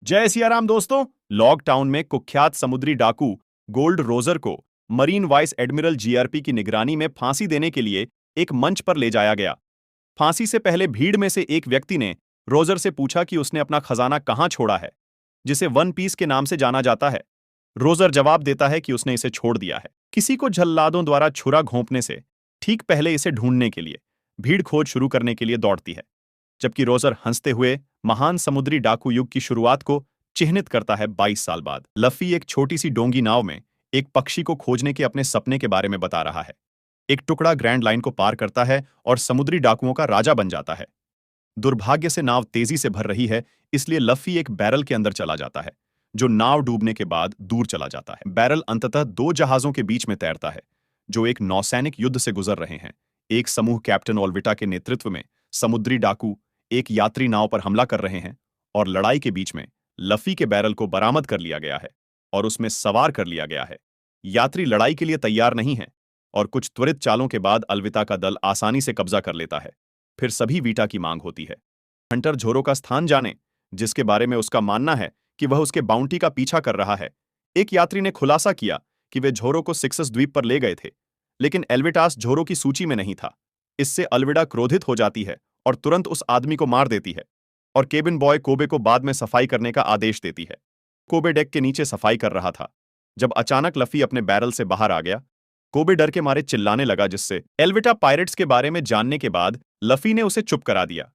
जय सिया राम दोस्तों। Log town में कुख्यात समुद्री डाकू गोल्ड रोजर को मरीन वाइस एडमिरल जीआरपी की निगरानी में फांसी देने के लिए एक मंच पर ले जाया गया। फांसी से पहले भीड़ में से एक व्यक्ति ने रोजर से पूछा कि उसने अपना खजाना कहां छोड़ा है, जिसे वन पीस के नाम से जाना जाता है। रोजर जवाब देता है कि उसने इसे छोड़ दिया है, किसी को जल्लादों द्वारा छुरा घोंपने से ठीक पहले इसे ढूंढने के लिए। भीड़ खोज शुरू करने के लिए दौड़ती है, जबकि रोजर हंसते हुए महान समुद्री डाकू युग की शुरुआत को चिह्नित करता है 22 साल बाद। लफ़ी एक छोटी सी डोंगी नाव में एक पक्षी को खोजने के अपने सपने के बारे में बता रहा है। एक टुकड़ा ग्रैंड लाइन को पार करता है और समुद्री डाकुओं का राजा बन जाता है। दुर्भाग्य से नाव तेजी से भर रही है, इसलिए लफ़ी एक बैरल के अंदर चला जाता है, जो नाव डूबने के बाद दूर चला जाता है। बैरल अंततः दो जहाजों के बीच में तैरता है, जो एक नौसैनिक युद्ध से गुजर रहे हैं। एक समूह कैप्टन ओल्विटा के नेतृत्व में समुद्री डाकू एक यात्री नाव पर हमला कर रहे हैं, और लड़ाई के बीच में लफ़ी के बैरल को बरामद कर लिया गया है और उसमें सवार कर लिया गया है। यात्री लड़ाई के लिए तैयार नहीं है, और कुछ त्वरित चालों के बाद अलविदा का दल आसानी से कब्जा कर लेता है। फिर सभी वीटा की मांग होती है। हंटर झोरो का स्थान जाने, जिसके बारे में उसका मानना है कि वह उसके बाउंटी का पीछा कर रहा है। एक यात्री ने खुलासा किया कि वे झोरो को सिक्सस द्वीप पर ले गए थे, लेकिन एल्विटास झोरो की सूची में नहीं था। इससे अलविदा क्रोधित हो जाती है और तुरंत उस आदमी को मार देती है, और केबिन बॉय कोबे को बाद में सफाई करने का आदेश देती है। कोबे डेक के नीचे सफाई कर रहा था जब अचानक लफ़ी अपने बैरल से बाहर आ गया। कोबे डर के मारे चिल्लाने लगा, जिससे एल्विटा पायरेट्स के बारे में जानने के बाद लफ़ी ने उसे चुप करा दिया।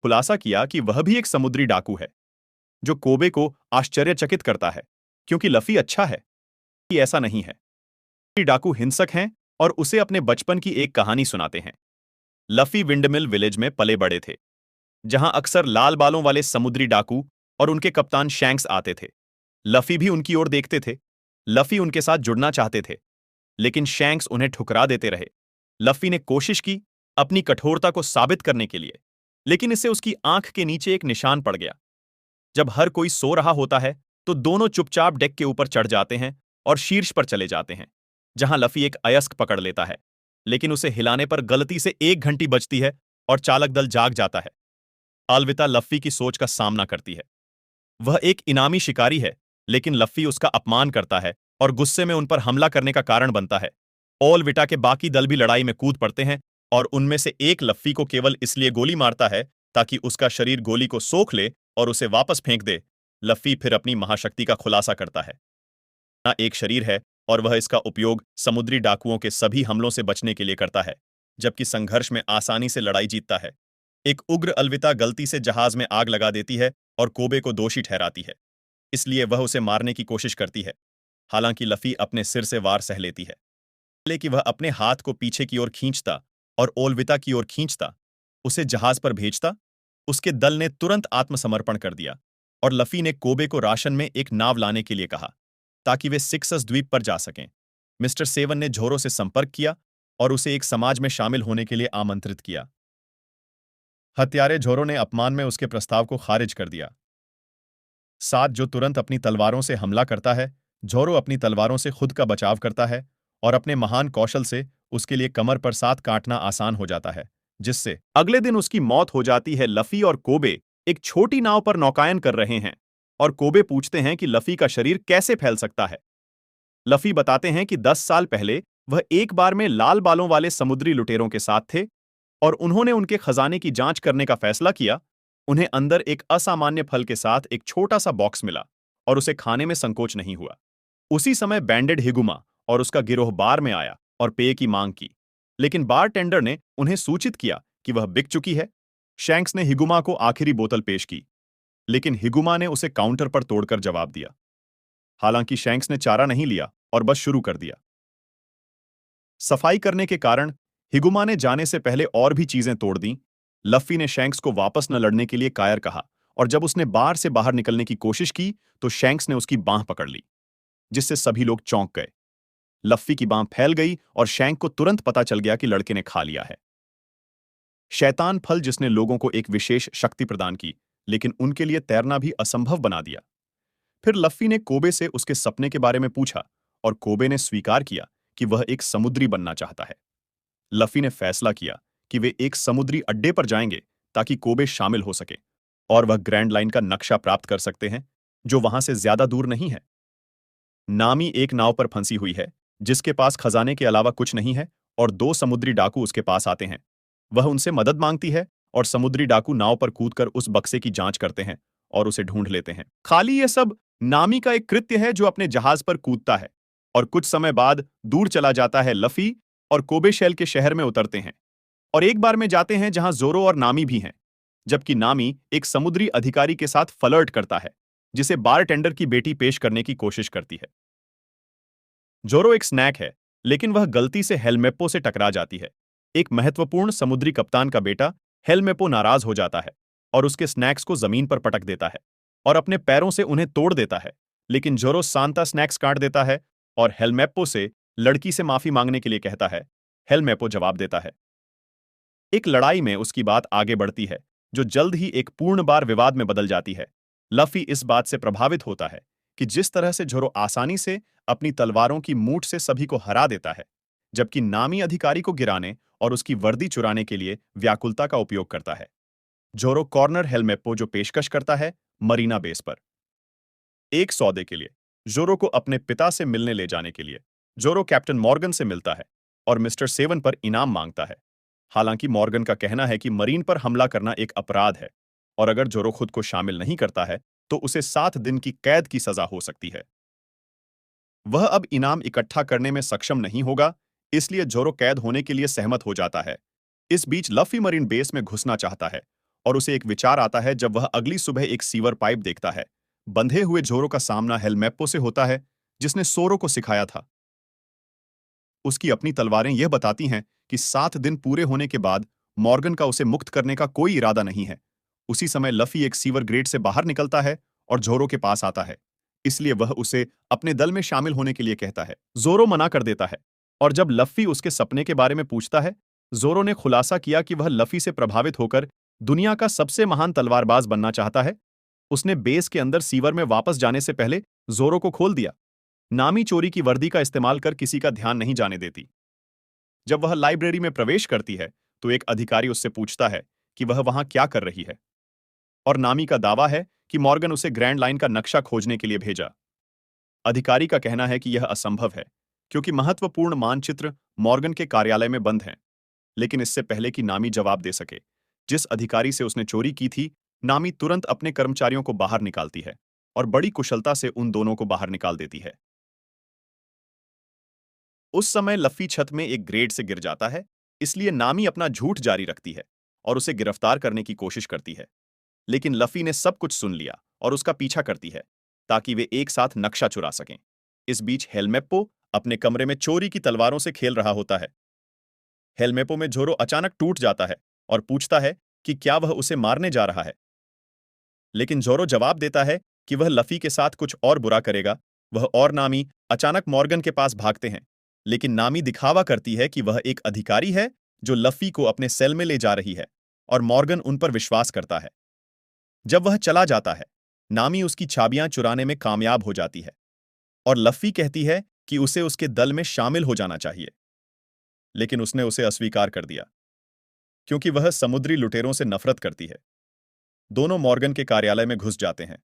खुलासा किया कि वह भी एक समुद्री डाकू है, जो कोबे को आश्चर्यचकित करता है, क्योंकि लफ़ी अच्छा है कि ऐसा नहीं है। डाकू हिंसक हैं और उसे अपने बचपन की एक कहानी सुनाते हैं। लफ़ी विंडमिल विलेज में पले बड़े थे, जहां अक्सर लाल बालों वाले समुद्री डाकू और उनके कप्तान शैंक्स आते थे। लफ़ी भी उनकी ओर देखते थे। लफ़ी उनके साथ जुड़ना चाहते थे, लेकिन शैंक्स उन्हें ठुकरा देते रहे। लफ़ी ने कोशिश की अपनी कठोरता को साबित करने के लिए, लेकिन इससे उसकी आंख के नीचे एक निशान पड़ गया। जब हर कोई सो रहा होता है, तो दोनों चुपचाप डेक के ऊपर चढ़ जाते हैं और शीर्ष पर चले जाते हैं, जहां लफ़ी एक अयस्क पकड़ लेता है, लेकिन उसे हिलाने पर गलती से एक घंटी बजती है और चालक दल जाग जाता है। अलविदा लफ़ी की सोच का सामना करती है। वह एक इनामी शिकारी है, लेकिन लफ़ी उसका अपमान करता है और गुस्से में उन पर हमला करने का कारण बनता है। ओलविटा के बाकी दल भी लड़ाई में कूद पड़ते हैं, और उनमें से एक लफ़ी को केवल इसलिए गोली मारता है ताकि उसका शरीर गोली को सोख ले और उसे वापस फेंक दे। लफ़ी फिर अपनी महाशक्ति का खुलासा करता है। ना एक शरीर है, और वह इसका उपयोग समुद्री डाकुओं के सभी हमलों से बचने के लिए करता है, जबकि संघर्ष में आसानी से लड़ाई जीतता है। एक उग्र अलविदा गलती से जहाज में आग लगा देती है और कोबे को दोषी ठहराती है, इसलिए वह उसे मारने की कोशिश करती है। हालांकि लफ़ी अपने सिर से वार सह लेती है। पहले कि वह अपने हाथ को पीछे की ओर खींचता और ओल्विता की ओर खींचता, उसे जहाज पर भेजता, उसके दल ने तुरंत आत्मसमर्पण कर दिया, और लफ़ी ने कोबे को राशन में एक नाव लाने के लिए कहा, ताकि वे सिक्सस द्वीप पर जा सकें। मिस्टर सेवन ने झोरो से संपर्क किया और उसे एक समाज में शामिल होने के लिए आमंत्रित किया। हत्यारे झोरो ने अपमान में उसके प्रस्ताव को खारिज कर दिया। साथ जो तुरंत अपनी तलवारों से हमला करता है, झोरो अपनी तलवारों से खुद का बचाव करता है, और अपने महान कौशल से उसके लिए कमर पर साथ काटना आसान हो जाता है, जिससे अगले दिन उसकी मौत हो जाती है। लफ़ी और कोबे एक छोटी नाव पर नौकायन कर रहे हैं, और कोबे पूछते हैं कि लफ़ी का शरीर कैसे फैल सकता है। लफ़ी बताते हैं कि 10 साल पहले वह एक बार में लाल बालों वाले समुद्री लुटेरों के साथ थे, और उन्होंने उनके खजाने की जांच करने का फैसला किया। उन्हें अंदर एक असामान्य फल के साथ एक छोटा सा बॉक्स मिला, और उसे खाने में संकोच नहीं हुआ। उसी समय बैंडेड हिगुमा और उसका गिरोह बार में आया और पेय की मांग की, लेकिन बार टेंडर ने उन्हें सूचित किया कि वह बिक चुकी है। शैंक्स ने हिगुमा को आखिरी बोतल पेश की, लेकिन हिगुमा ने उसे काउंटर पर तोड़कर जवाब दिया। हालांकि शैंक्स ने चारा नहीं लिया और बस शुरू कर दिया। सफाई करने के कारण हिगुमा ने जाने से पहले और भी चीजें तोड़ दी। लफ़ी ने शैंक्स को वापस न लड़ने के लिए कायर कहा, और जब उसने बार से बाहर निकलने की कोशिश की तो शैंक्स ने उसकी बांह पकड़ ली, जिससे सभी लोग चौंक गए। लफ़ी की बांह फैल गई और शैंक को तुरंत पता चल गया कि लड़के ने खा लिया है। शैतान फल जिसने लोगों को एक विशेष शक्ति प्रदान की, लेकिन उनके लिए तैरना भी असंभव बना दिया। फिर लफ़ी ने कोबे से उसके सपने के बारे में पूछा, और कोबे ने स्वीकार किया कि वह एक समुद्री बनना चाहता है। लफ़ी ने फैसला किया कि वे एक समुद्री अड्डे पर जाएंगे ताकि कोबे शामिल हो सके और वह ग्रैंड लाइन का नक्शा प्राप्त कर सकते हैं, जो वहां से ज्यादा दूर नहीं है। नामी एक नाव पर फंसी हुई है, जिसके पास खजाने के अलावा कुछ नहीं है, और दो समुद्री डाकू उसके पास आते हैं। वह उनसे मदद मांगती है, और समुद्री डाकू नाव पर कूदकर उस बक्से की जांच करते हैं और उसे ढूंढ लेते हैं। खाली यह सब नामी का एक कृत्य है जो अपने जहाज पर कूदता है, और कुछ समय बाद दूर चला जाता है। लफी और कोबेशेल के शहर में उतरते हैं और एक बार में जाते हैं जहां जोरो और नामी भी हैं, जबकि नामी एक समुद्री अधिकारी के साथ फ्लर्ट करता है, जिसे बारटेंडर की बेटी पेश करने की कोशिश करती है। जोरो एक स्नैक है, लेकिन वह गलती से हेलमेप्पो से टकरा जाती है। एक महत्वपूर्ण समुद्री कप्तान का बेटा हेलमेप्पो नाराज हो जाता है और उसके स्नैक्स को जमीन पर पटक देता है और अपने पैरों से उन्हें तोड़ देता है, लेकिन जोरो सांता स्नैक्स काट देता है और हेलमेप्पो से लड़की से माफी मांगने के लिए कहता है। हेलमेप्पो जवाब देता है। एक लड़ाई में उसकी बात आगे बढ़ती है, जो जल्द ही एक पूर्ण बार विवाद में बदल जाती है। लफी इस बात से प्रभावित होता है कि जिस तरह से जोरो आसानी से अपनी तलवारों की मूठ से सभी को हरा देता है, जबकि नामी अधिकारी को गिराने और उसकी वर्दी चुराने के लिए व्याकुलता का उपयोग करता है। जोरो कॉर्नर हेलमेप्पो जो पेशकश करता है मरीना बेस पर एक सौदे के लिए। जोरो को अपने पिता से मिलने ले जाने के लिए जोरो कैप्टन मॉर्गन से मिलता है और मिस्टर सेवन पर इनाम मांगता है। हालांकि मॉर्गन का कहना है कि मरीन पर हमला करना एक अपराध है, और अगर जोरो खुद को शामिल नहीं करता है तो उसे 7 दिन की कैद की सजा हो सकती है। वह अब इनाम इकट्ठा करने में सक्षम नहीं होगा, इसलिए जोरो कैद होने के लिए सहमत हो जाता है। इस बीच लफी मरीन बेस में घुसना चाहता है और उसे एक विचार आता है जब वह अगली सुबह एक सीवर पाइप देखता है। बंधे हुए जोरो का सामना हेलमेप्पो से होता है, जिसने सोरो को सिखाया था। उसकी अपनी तलवारें यह बताती हैं कि 7 दिन पूरे होने के बाद मॉर्गन का उसे मुक्त करने का कोई इरादा नहीं है। उसी समय लफी एक सीवर ग्रेट से बाहर निकलता है और जोरो के पास आता है, इसलिए वह उसे अपने दल में शामिल होने के लिए कहता है। जोरो मना कर देता है, और जब लफी उसके सपने के बारे में पूछता है, जोरो ने खुलासा किया कि वह लफी से प्रभावित होकर दुनिया का सबसे महान तलवारबाज बनना चाहता है। उसने बेस के अंदर सीवर में वापस जाने से पहले जोरो को खोल दिया। नामी चोरी की वर्दी का इस्तेमाल कर किसी का ध्यान नहीं जाने देती। जब वह लाइब्रेरी में प्रवेश करती है, तो एक अधिकारी उससे पूछता है कि वह वहां क्या कर रही है, और नामी का दावा है कि मॉर्गन उसे ग्रैंड लाइन का नक्शा खोजने के लिए भेजा। अधिकारी का कहना है कि यह असंभव है, क्योंकि महत्वपूर्ण मानचित्र मॉर्गन के कार्यालय में बंद हैं। लेकिन इससे पहले कि नामी जवाब दे सके, जिस अधिकारी से उसने चोरी की थी, नामी तुरंत अपने कर्मचारियों को बाहर निकालती है और बड़ी कुशलता से उन दोनों को बाहर निकाल देती है। उस समय लफी छत में एक ग्रेड से गिर जाता है, इसलिए नामी अपना झूठ जारी रखती है और उसे गिरफ्तार करने की कोशिश करती है। लेकिन लफी ने सब कुछ सुन लिया और उसका पीछा करती है, ताकि वे एक साथ नक्शा चुरा सकें। इस बीच हेलमेप्पो अपने कमरे में चोरी की तलवारों से खेल रहा होता है। हेलमेप्पो में जोरो अचानक टूट जाता है और पूछता है कि क्या वह उसे मारने जा रहा है। लेकिन जोरो जवाब देता है कि वह लफी के साथ कुछ और बुरा करेगा। वह और नामी अचानक मॉर्गन के पास भागते हैं, लेकिन नामी दिखावा करती है कि वह एक अधिकारी है जो लफी को अपने सेल में ले जा रही है, और मॉर्गन उन पर विश्वास करता है। जब वह चला जाता है, नामी उसकी चाबियां चुराने में कामयाब हो जाती है, और लफी कहती है कि उसे उसके दल में शामिल हो जाना चाहिए, लेकिन उसने उसे अस्वीकार कर दिया, क्योंकि वह समुद्री लुटेरों से नफरत करती है। दोनों मॉर्गन के कार्यालय में घुस जाते हैं,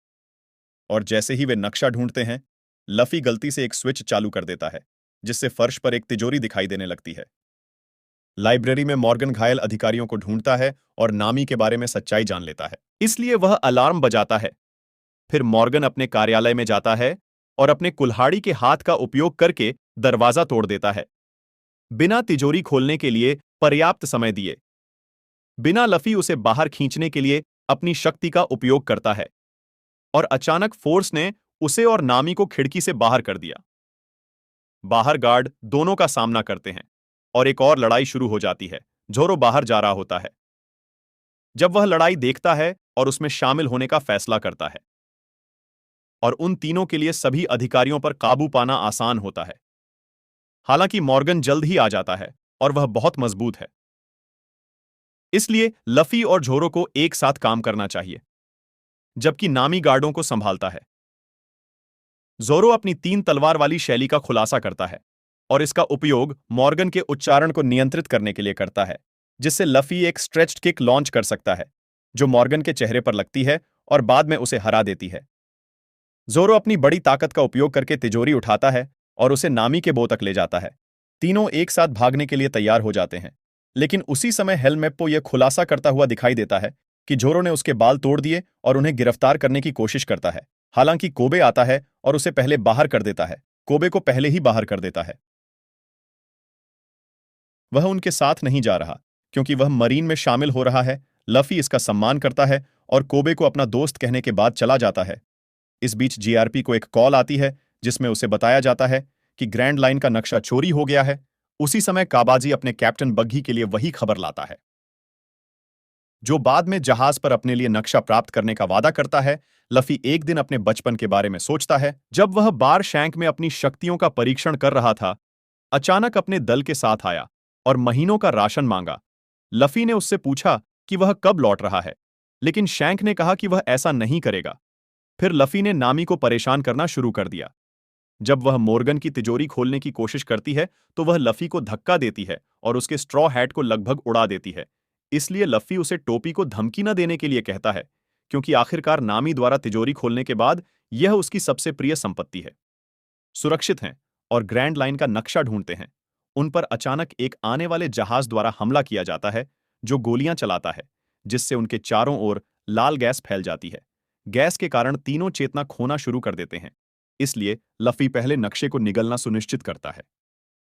और जैसे ही वे नक्शा ढूंढते हैं, लफी गलती से एक स्विच चालू कर देता है, जिससे फर्श पर एक तिजोरी दिखाई देने लगती है। लाइब्रेरी में मॉर्गन घायल अधिकारियों को ढूंढता है और नामी के बारे में सच्चाई जान लेता है, इसलिए वह अलार्म बजाता है। फिर मॉर्गन अपने कार्यालय में जाता है और अपने कुल्हाड़ी के हाथ का उपयोग करके दरवाजा तोड़ देता है, बिना तिजोरी खोलने के लिए पर्याप्त समय दिए। बिना लफी उसे बाहर खींचने के लिए अपनी शक्ति का उपयोग करता है, और अचानक फोर्स ने उसे और नामी को खिड़की से बाहर कर दिया। बाहर गार्ड दोनों का सामना करते हैं और एक और लड़ाई शुरू हो जाती है। जोरो बाहर जा रहा होता है जब वह लड़ाई देखता है और उसमें शामिल होने का फैसला करता है, और उन तीनों के लिए सभी अधिकारियों पर काबू पाना आसान होता है। हालांकि मॉर्गन जल्द ही आ जाता है और वह बहुत मजबूत है, इसलिए लफी और जोरो को एक साथ काम करना चाहिए, जबकि नामी गार्डों को संभालता है। जोरो अपनी 3 तलवार वाली शैली का खुलासा करता है और इसका उपयोग मॉर्गन के उच्चारण को नियंत्रित करने के लिए करता है, जिससे लफी एक स्ट्रेच्ड किक लॉन्च कर सकता है, जो मॉर्गन के चेहरे पर लगती है और बाद में उसे हरा देती है। जोरो अपनी बड़ी ताकत का उपयोग करके तिजोरी उठाता है और उसे नामी के बो तक ले जाता है। तीनों एक साथ भागने के लिए तैयार हो जाते हैं, लेकिन उसी समय हेलमेप्पो यह खुलासा करता हुआ दिखाई देता है कि जोरो ने उसके बाल तोड़ दिए और उन्हें गिरफ्तार करने की कोशिश करता है। हालांकि कोबे आता है और उसे पहले बाहर कर देता है। कोबे को पहले ही बाहर कर देता है। वह उनके साथ नहीं जा रहा, क्योंकि वह मरीन में शामिल हो रहा है। लफी इसका सम्मान करता है और कोबे को अपना दोस्त कहने के बाद चला जाता है। इस बीच जीआरपी को एक कॉल आती है, जिसमें उसे बताया जाता है कि ग्रैंड लाइन का नक्शा चोरी हो गया है। उसी समय काबाजी अपने कैप्टन बग्घी के लिए वही खबर लाता है, जो बाद में जहाज पर अपने लिए नक्शा प्राप्त करने का वादा करता है। लफी एक दिन अपने बचपन के बारे में सोचता है, जब वह बार शैंक में अपनी शक्तियों का परीक्षण कर रहा था। अचानक अपने दल के साथ आया और महीनों का राशन मांगा। लफी ने उससे पूछा कि वह कब लौट रहा है, लेकिन शैंक ने कहा कि वह ऐसा नहीं करेगा। फिर लफी ने नामी को परेशान करना शुरू कर दिया। जब वह मोर्गन की तिजोरी खोलने की कोशिश करती है, तो वह लफी को धक्का देती है और उसके स्ट्रॉ हैट को लगभग उड़ा देती है। इसलिए लफी उसे टोपी को धमकी न देने के लिए कहता है, क्योंकि आखिरकार नामी द्वारा तिजोरी खोलने के बाद यह उसकी सबसे प्रिय संपत्ति है। सुरक्षित हैं और ग्रैंड लाइन का नक्शा ढूंढते हैं। उन पर अचानक एक आने वाले जहाज द्वारा हमला किया जाता है, जो गोलियां चलाता है, जिससे उनके चारों ओर लाल गैस फैल जाती है। गैस के कारण तीनों चेतना खोना शुरू कर देते हैं। इसलिए लफी पहले नक्शे को निगलना सुनिश्चित करता है।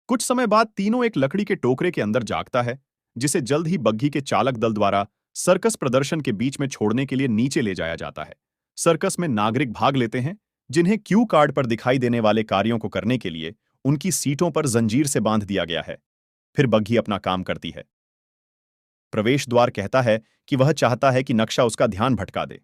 कुछ समय बाद तीनों एक लकड़ी के टोकरे के अंदर जागता है, जिसे जल्द ही बग्घी के चालक दल द्वारा सर्कस प्रदर्शन के बीच में छोड़ने के लिए नीचे ले जाया जाता है। सर्कस में नागरिक भाग लेते हैं, जिन्हें क्यू कार्ड पर दिखाई देने वाले कार्यों को करने के लिए उनकी सीटों पर जंजीर से बांध दिया गया है। फिर बग्घी अपना काम करती है। प्रवेश द्वार कहता है कि वह चाहता है कि नक्शा उसका ध्यान भटका दे।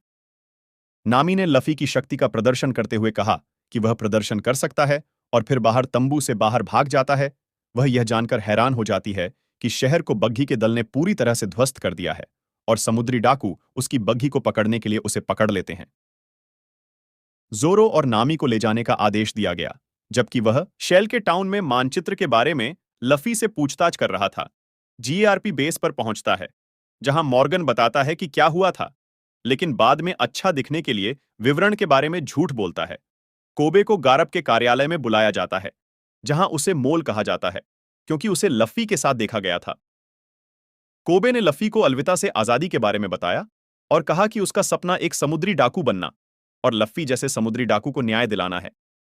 नामी ने लफी की शक्ति का प्रदर्शन करते हुए कहा कि वह प्रदर्शन कर सकता है, और फिर बाहर तंबू से बाहर भाग जाता है। वह यह जानकर हैरान हो जाती है कि शहर को बग्घी के दल ने पूरी तरह से ध्वस्त कर दिया है और समुद्री डाकू उसकी बग्घी को पकड़ने के लिए उसे पकड़ लेते हैं। जोरो और नामी को ले जाने का आदेश दिया गया, जबकि वह शेल के टाउन में मानचित्र के बारे में लफी से पूछताछ कर रहा था। जीआरपी बेस पर पहुंचता है, जहां मॉर्गन बताता है कि क्या हुआ था, लेकिन बाद में अच्छा दिखने के लिए विवरण के बारे में झूठ बोलता है। कोबे को गारब के कार्यालय में बुलाया जाता है, जहां उसे मोल कहा जाता है, क्योंकि उसे लफी के साथ देखा गया था। कोबे ने लफी को अलविदा से आजादी के बारे में बताया और कहा कि उसका सपना एक समुद्री डाकू बनना और लफी जैसे समुद्री डाकू को न्याय दिलाना है।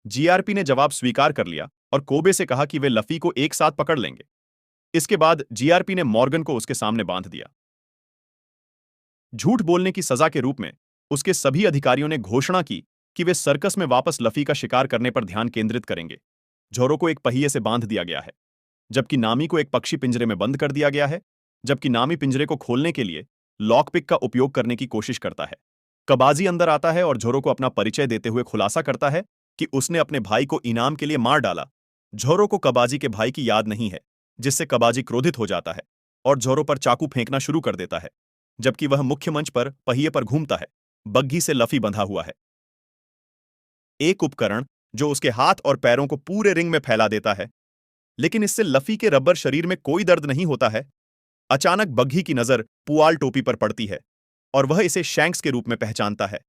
जीआरपी ने जवाब स्वीकार कर लिया और कोबे से कहा कि वे लफी को एक साथ पकड़ लेंगे। इसके बाद जीआरपी ने मॉर्गन को उसके सामने बांध दिया। झूठ बोलने की सजा के रूप में उसके सभी अधिकारियों ने घोषणा की कि वे सर्कस में वापस लफी का शिकार करने पर ध्यान केंद्रित करेंगे। जोरो को एक पहिए से बांध दिया गया है, जबकि नामी को एक पक्षी पिंजरे में बंद कर दिया गया है। जबकि नामी पिंजरे को खोलने के लिए लॉकपिक का उपयोग करने की कोशिश करता है। कबाजी अंदर आता है और झोरो को अपना परिचय देते हुए खुलासा करता है कि उसने अपने भाई को इनाम के लिए मार डाला। झोरो को कबाजी के भाई की याद नहीं है, जिससे कबाजी क्रोधित हो जाता है और झोरो पर चाकू फेंकना शुरू कर देता है, जबकि वह मुख्य मंच पर पहिए पर घूमता है। बग्घी से लफी बंधा हुआ है। एक उपकरण जो उसके हाथ और पैरों को पूरे रिंग में फैला देता है, लेकिन इससे लफी के रबर शरीर में कोई दर्द नहीं होता है। अचानक बग्घी की नजर पुआल टोपी पर पड़ती है और वह इसे शैंक्स के रूप में पहचानता है,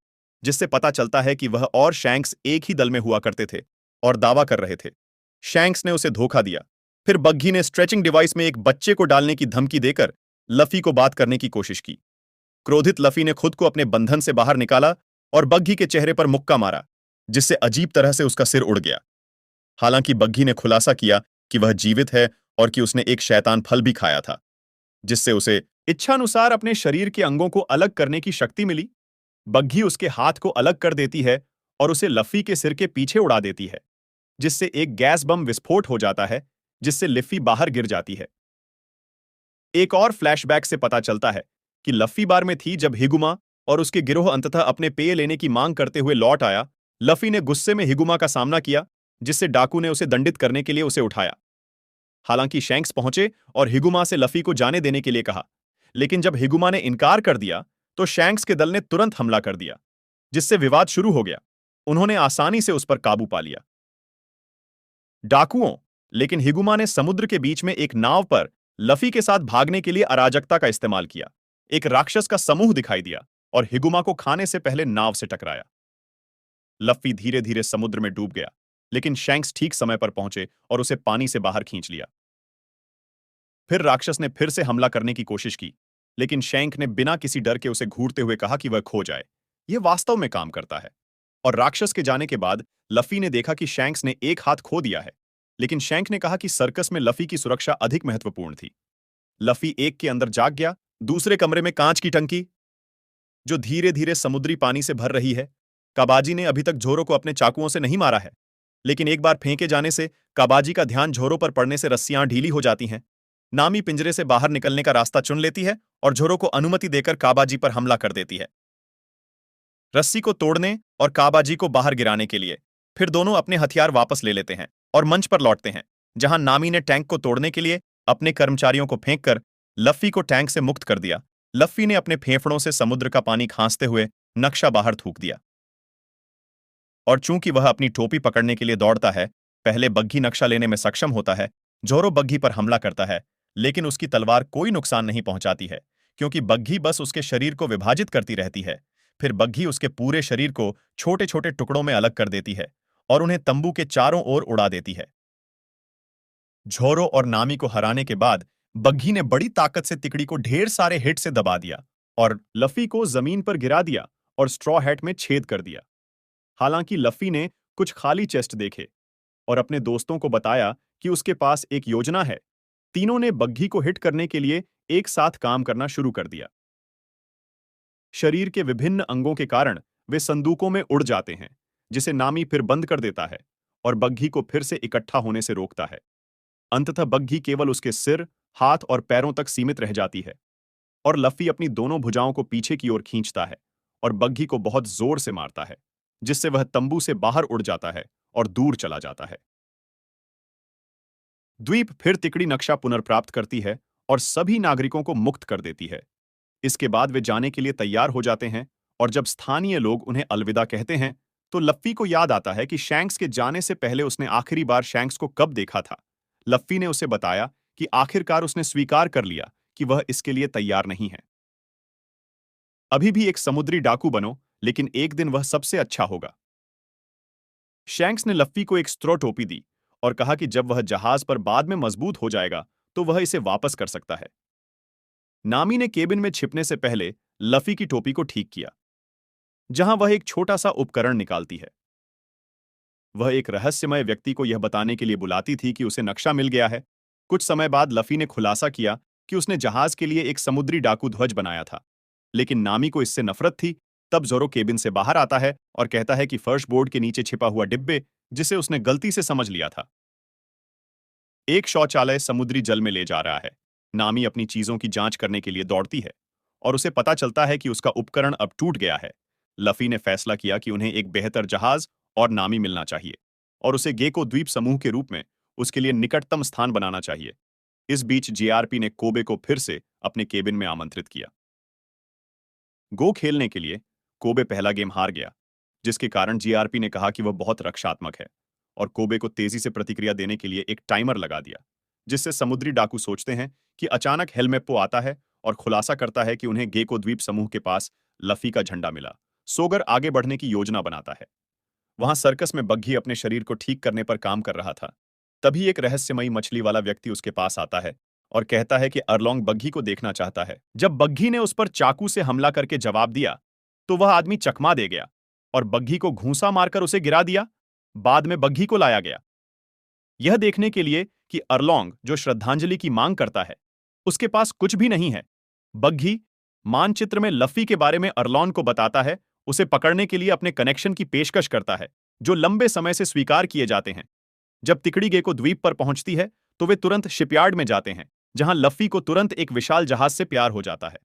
जिससे पता चलता है कि वह और शैंक्स एक ही दल में हुआ करते थे और दावा कर रहे थे। शैंक्स ने उसे धोखा दिया। फिर बग्घी ने स्ट्रेचिंग डिवाइस में एक बच्चे को डालने की धमकी देकर लफी को बात करने की कोशिश की। क्रोधित लफी ने खुद को अपने बंधन से बाहर निकाला और बग्घी के चेहरे पर मुक्का मारा, जिससे अजीब तरह से उसका सिर उड़ गया। हालांकि बग्घी ने खुलासा किया कि वह जीवित है और कि उसने एक शैतान फल भी खाया था, जिससे उसे इच्छानुसार अपने शरीर के अंगों को अलग करने की शक्ति मिली। बग्घी उसके हाथ को अलग कर देती है और उसे लफी के सिर के पीछे उड़ा देती है, जिससे एक गैस बम विस्फोट हो जाता है, जिससे लिफ़ी बाहर गिर जाती है। एक और फ्लैशबैक से पता चलता है कि लफी बार में थी जब हिगुमा और उसके गिरोह अंततः अपने पेय लेने की मांग करते हुए लौट आया। लफी ने गुस्से में हिगुमा का सामना किया, जिससे डाकू ने उसे दंडित करने के लिए उसे उठाया। हालांकि शैंक्स पहुंचे और हिगुमा से लफी को जाने देने के लिए कहा, लेकिन जब हिगुमा ने इनकार कर दिया तो शैंक्स के दल ने तुरंत हमला कर दिया, जिससे विवाद शुरू हो गया। उन्होंने आसानी से उस पर काबू पा लिया। डाकुओं, लेकिन हिगुमा ने समुद्र के बीच में एक नाव पर लफी के साथ भागने के लिए अराजकता का इस्तेमाल किया। एक राक्षस का समूह दिखाई दिया और हिगुमा को खाने से पहले नाव से टकराया। लफ़ी धीरे धीरे समुद्र में डूब गया, लेकिन शैंक्स ठीक समय पर पहुंचे और उसे पानी से बाहर खींच लिया। फिर राक्षस ने फिर से हमला करने की कोशिश की, लेकिन शैंक ने बिना किसी डर के उसे घूरते हुए कहा कि वह खो जाए। यह वास्तव में काम करता है। और राक्षस के जाने के बाद लफ़ी ने देखा कि शैंक्स ने एक हाथ खो दिया है, लेकिन शैंक ने कहा कि सर्कस में लफ़ी की सुरक्षा अधिक महत्वपूर्ण थी। लफ़ी एक के अंदर जाग गया, दूसरे कमरे में कांच की टंकी जो धीरे धीरे समुद्री पानी से भर रही है। काबाजी ने अभी तक झोरो को अपने चाकुओं से नहीं मारा है, लेकिन एक बार फेंके जाने से काबाजी का ध्यान झोरो पर पड़ने से रस्सियां ढीली हो जाती हैं। नामी पिंजरे से बाहर निकलने का रास्ता चुन लेती है और झोरो को अनुमति देकर काबाजी पर हमला कर देती है, रस्सी को तोड़ने और काबाजी को बाहर गिराने के लिए। फिर दोनों अपने हथियार वापस ले लेते हैं और मंच पर लौटते हैं, जहां नामी ने टैंक को तोड़ने के लिए अपने कर्मचारियों को फेंककर लफ़ी को टैंक से मुक्त कर दिया। लफ़ी ने अपने फेफड़ों से समुद्र का पानी खांसते हुए नक्शा बाहर थूक दिया। और चूंकि वह अपनी टोपी पकड़ने के लिए दौड़ता है, पहले बग्घी नक्शा लेने में सक्षम होता है। जोरो बग्घी पर हमला करता है, लेकिन उसकी तलवार कोई नुकसान नहीं पहुंचाती है, क्योंकि बग्घी बस उसके शरीर को विभाजित करती रहती है। फिर बग्घी उसके पूरे शरीर को छोटे छोटे टुकड़ों में अलग कर देती है और उन्हें तंबू के चारों ओर उड़ा देती है। झोरो और नामी को हराने के बाद बग्घी ने बड़ी ताकत से तिकड़ी को ढेर सारे हिट से दबा दिया और लफ़ी को जमीन पर गिरा दिया और स्ट्रॉ हैट में छेद कर दिया। हालांकि लफ़ी ने कुछ खाली चेस्ट देखे और अपने दोस्तों को बताया कि उसके पास एक योजना है। तीनों ने बग्घी को हिट करने के लिए एक साथ काम करना शुरू कर दिया। शरीर के विभिन्न अंगों के कारण वे संदूकों में उड़ जाते हैं, जिसे नामी फिर बंद कर देता है और बग्घी को फिर से इकट्ठा होने से रोकता है। अंततः बग्घी केवल उसके सिर, हाथ और पैरों तक सीमित रह जाती है और लफ़ी अपनी दोनों भुजाओं को पीछे की ओर खींचता है और बग्घी को बहुत जोर से मारता है, जिससे वह तंबू से बाहर उड़ जाता है और दूर चला जाता है। द्वीप फिर तिकड़ी नक्शा पुनर्प्राप्त करती है और सभी नागरिकों को मुक्त कर देती है। इसके बाद वे जाने के लिए तैयार हो जाते हैं और जब स्थानीय लोग उन्हें अलविदा कहते हैं, तो लफ़ी को याद आता है कि शैंक्स के जाने से पहले उसने आखिरी बार शैंक्स को कब देखा था। लफ़ी ने उसे बताया कि आखिरकार उसने स्वीकार कर लिया कि वह इसके लिए तैयार नहीं है। अभी भी एक समुद्री डाकू बनो, लेकिन एक दिन वह सबसे अच्छा होगा। शैंक्स ने लफ़ी को एक स्ट्रॉ टोपी दी और कहा कि जब वह जहाज पर बाद में मजबूत हो जाएगा, तो वह इसे वापस कर सकता है। नामी ने केबिन में छिपने से पहले लफ़ी की टोपी को ठीक किया, जहां वह एक छोटा सा उपकरण निकालती है। वह एक रहस्यमय व्यक्ति को यह बताने के लिए बुलाती थी कि उसे नक्शा मिल गया है। कुछ समय बाद लफ़ी ने खुलासा किया कि उसने जहाज के लिए एक समुद्री डाकू ध्वज बनाया था, लेकिन नामी को इससे नफरत थी। तब जोरो केबिन से बाहर आता है और कहता है कि फर्श बोर्ड के नीचे छिपा हुआ डिब्बे, जिसे उसने गलती से समझ लिया था, एक शौचालय समुद्री जल में ले जा रहा है। नामी अपनी चीजों की जांच करने के लिए दौड़ती है और उसे पता चलता है कि उसका उपकरण अब टूट गया है। लफ़ी ने फैसला किया कि उन्हें एक बेहतर जहाज और नामी मिलना चाहिए और उसे गेको द्वीप समूह के रूप में उसके लिए निकटतम स्थान बनाना चाहिए। इस बीच जीआरपी ने कोबे को फिर से अपने केबिन में आमंत्रित किया। गो खेलने के लिए कोबे पहला गेम हार गया, जिसके कारण जीआरपी ने कहा कि वह बहुत रक्षात्मक है और कोबे को तेजी से प्रतिक्रिया देने के लिए एक टाइमर लगा दिया, जिससे समुद्री डाकू सोचते हैं कि अचानक हेलमेप्पो आता है और खुलासा करता है कि उन्हें गेको द्वीप समूह के पास लफ़ी का झंडा मिला। सोगर आगे बढ़ने की योजना बनाता है। वहां सर्कस में बग्घी अपने शरीर को ठीक करने पर काम कर रहा था। तभी एक रहस्यमयी मछली वाला व्यक्ति उसके पास आता है और कहता है कि अरलोंग बग्घी को देखना चाहता है। जब बग्घी ने उस पर चाकू से हमला करके जवाब दिया, तो वह आदमी चकमा दे गया और बग्घी को घूंसा मारकर उसे गिरा दिया। बाद में बग्घी को लाया गया, यह देखने के लिए कि अरलोंग, जो श्रद्धांजलि की मांग करता है, उसके पास कुछ भी नहीं है। बग्घी मानचित्र में लफ़ी के बारे में अरलोन को बताता है, उसे पकड़ने के लिए अपने कनेक्शन की पेशकश करता है, जो लंबे समय से स्वीकार किए जाते हैं। जब तिकड़ी गेको द्वीप पर पहुंचती है, तो वे तुरंत शिपयार्ड में जाते हैं, जहां लफ़ी को तुरंत एक विशाल जहाज से प्यार हो जाता है।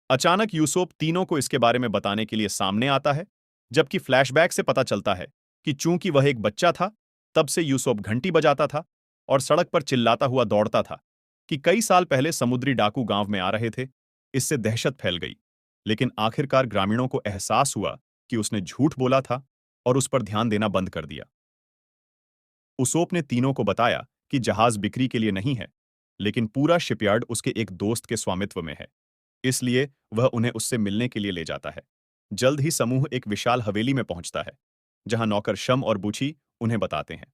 अचानक यूसोप तीनों को इसके बारे में बताने के लिए सामने आता है, जबकि फ्लैशबैक से पता चलता है कि चूंकि वह एक बच्चा था, तब से यूसोप घंटी बजाता था और सड़क पर चिल्लाता हुआ दौड़ता था कि कई साल पहले समुद्री डाकू गांव में आ रहे थे। इससे दहशत फैल गई, लेकिन आखिरकार ग्रामीणों को एहसास हुआ कि उसने झूठ बोला था और उस पर ध्यान देना बंद कर दिया। उसोप ने तीनों को बताया कि जहाज बिक्री के लिए नहीं है, लेकिन पूरा शिपयार्ड उसके एक दोस्त के स्वामित्व में है, इसलिए वह उन्हें उससे मिलने के लिए ले जाता है। जल्द ही समूह एक विशाल हवेली में पहुंचता है, जहां नौकर शम और बूची उन्हें बताते हैं।